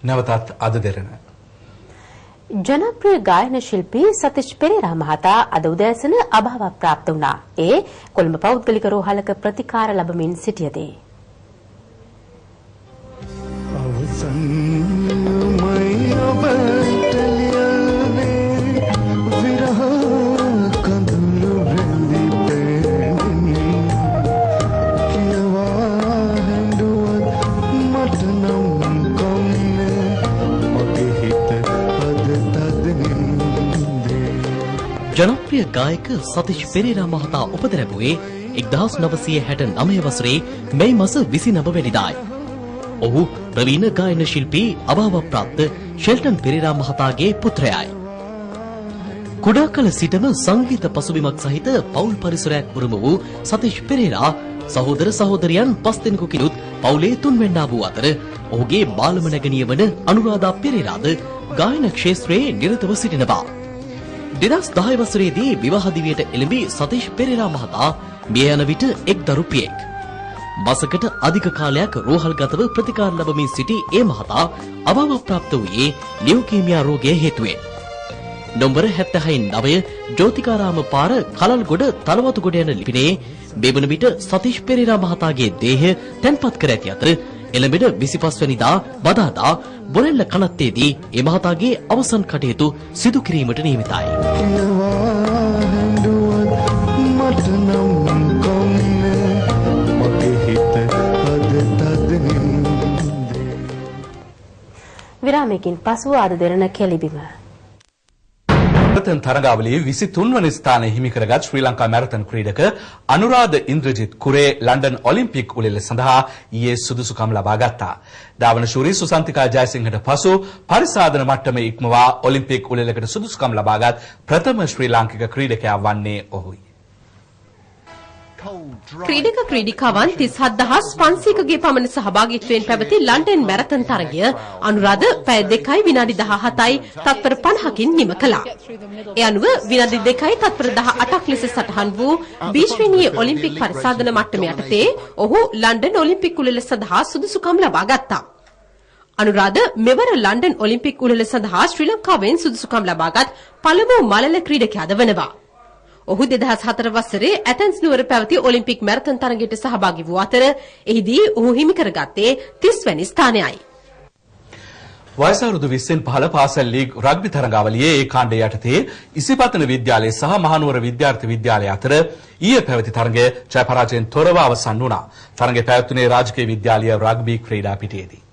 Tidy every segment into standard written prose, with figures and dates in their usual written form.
නැවතත් අද දෙරණ ජනප්‍රිය ගායන ශිල්පී සතිෂ් පෙරේරා මහතා අද උදෑසන අභාව ප්‍රාප්ත වුණා. ඒ කොළඹ පෞද්ගලික රෝහලක ප්‍රතිකාර ලැබමින් සිටියදී. ජනප්‍රිය ගායක සතිෂ් පෙරේරා මහතා උපත ලැබුවේ 1969 වසරේ මැයි මාස 29 වෙනිදායි. ඔහු ප්‍රවීණ ගායන ශිල්පී අභාවප්‍රාප්ත ෂෙල්ටන් පෙරේරා මහතාගේ පුත්‍රයායි. කුඩා කල සිටම සංගීත පසුබිමක් සහිත පවුල් පරිසරයක් උරුම වූ සතිෂ් පෙරේරා සහෝදර සහෝදරියන් 5 දෙනෙකුකිනුත් පවුලේ තුන්වැන්නා වූ අතර ඔහුගේ බාලම නැගණිය වන අනුරාධා පෙරේරාද ගායන ක්ෂේත්‍රයේ නිරතව සිටිනවා. 2010 වසරේදී විවාහ දිවියට එළඹි සතිෂ් පෙරේරා මහතා මිය යන විට එක් දරුපියෙක්. මාසකට අධික කාලයක් රෝහල්ගතව ප්‍රතිකාර ලැබමින් සිටි ඒ මහතා අභාවප්‍රාප්ත වූයේ ලියුකීමියා රෝගය හේතුවෙන්. නම්බර 79 ජෝතිකාරාම පාර කලල්ගොඩ තලවතුගොඩ යන ලිපිනේ බෙවන විට සතිෂ් පෙරේරා මහතාගේ දේහය තැන්පත් කර ඇති අතර එළඹෙන 25 වෙනිදා බදාදා බොරැල්ල කනත්තේදී ඒ මහතාගේ අවසන් කටයුතු සිදු කිරීමට නියමිතයි. විරාමයකින් පසුව අද දෙරණ කෙලිබිම. මැරතන් තරගාවලියේ 23 වන ස්ථානය හිමි කරගත් ශ්‍රී ලංකා මැරතන් ක්‍රීඩක අනුරාධ ඉන්ද්‍රජිත් කුරේ ලන්ඩන් ඔලිම්පික් උළෙල සඳහා ඊයේ සුදුසුකම් ලබා ගත්තා. ධාවන ශූරී සුසන්තිකා ජයසිංහට පසු පරිසාධන මට්ටමේ ඉක්මවා ඔලිම්පික් උළෙලකට සුදුසුකම් ලබාගත් ප්‍රථම ශ්‍රී ලාංකික ක්‍රීඩකයා වන්නේ ඔහුයි. ක්‍රීඩක ක්‍රීඩිකාවන් 37500කගේ පමණ සහභාගීත්වයෙන් පැවති ලන්ඩන් මැරතන් තරගය අනුරාධ පැය 2යි විනාඩි 17යි තත්පර 50කින් නිම කළා. ඒ අනුව විනාඩි 2යි තත්පර 18ක් ලෙස සටහන් වූ 20 වෙනි ඔලිම්පික් පරිසාධන මට්ටම යටතේ ඔහු ලන්ඩන් ඔලිම්පික් උළෙල සඳහා සුදුසුකම් ලබා ගත්තා. අනුරාධ මෙවර ලන්ඩන් ඔලිම්පික් උළෙල සඳහා ශ්‍රී ලංකාවෙන් සුදුසුකම් ලබාගත් පළමු මලල ක්‍රීඩකයාද වනවා. ඔහු 2004 වසරේ ඇතන්ස් නුවර පැවති ඔලිම්පික් මැරතන් තරගයට සහභාගී වූ අතර එහිදී ඔහු හිමි කරගත්තේ 30 වැනි ස්ථානයයි. වයස අවුරුදු 20න් පහළ පාසල් ලීග් රග්බි තරගාවලියේ ඒ කාණ්ඩය යටතේ ඉසිපතන විද්‍යාලය සහ මහනුවර විද්‍යාර්ථී විද්‍යාලය අතර ඊයේ පැවති තරගය ජය පරාජයෙන් තොරව අවසන් වුණා. තරගය පැවැත්වුණේ රාජකීය විද්‍යාලීය රග්බි ක්‍රීඩා පිටියේදී.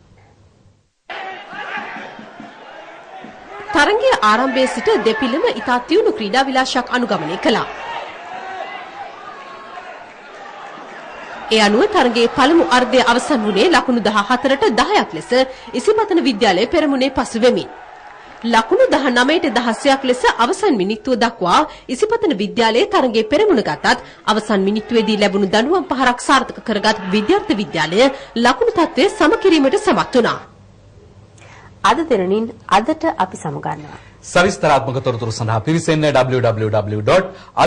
තරගයේ ආරම්භයේ සිට දෙපිළම ඉතා තියුණු ක්‍රීඩා විලාසයක් අනුගමනය කළා. ඒ අනුව තරගයේ පළමු අර්ධය අවසන් වුණේ ලකුණු 14ට 10ක් ලෙස ඉසිපතන විද්‍යාලයේ පෙරමුණේ පසු වෙමින්. ලකුණු 19ට 16ක් ලෙස අවසන් මිනිත්තුව දක්වා ඉසිපතන විද්‍යාලයේ තරගයේ පෙරමුණ ගතත් අවසන් මිනිත්තුවේදී ලැබුණු දඬුවම් පහරක් සාර්ථක කරගත් විද්‍යාර්ථී විද්‍යාලය ලකුණු තත්ත්වය සම කිරීමට සමත් වුණා. අද දෙරණින් අදට අපි සමුගන්නවා. සවිස්තරාත්මක තොරතුරු සඳහා පිවිසෙන්න www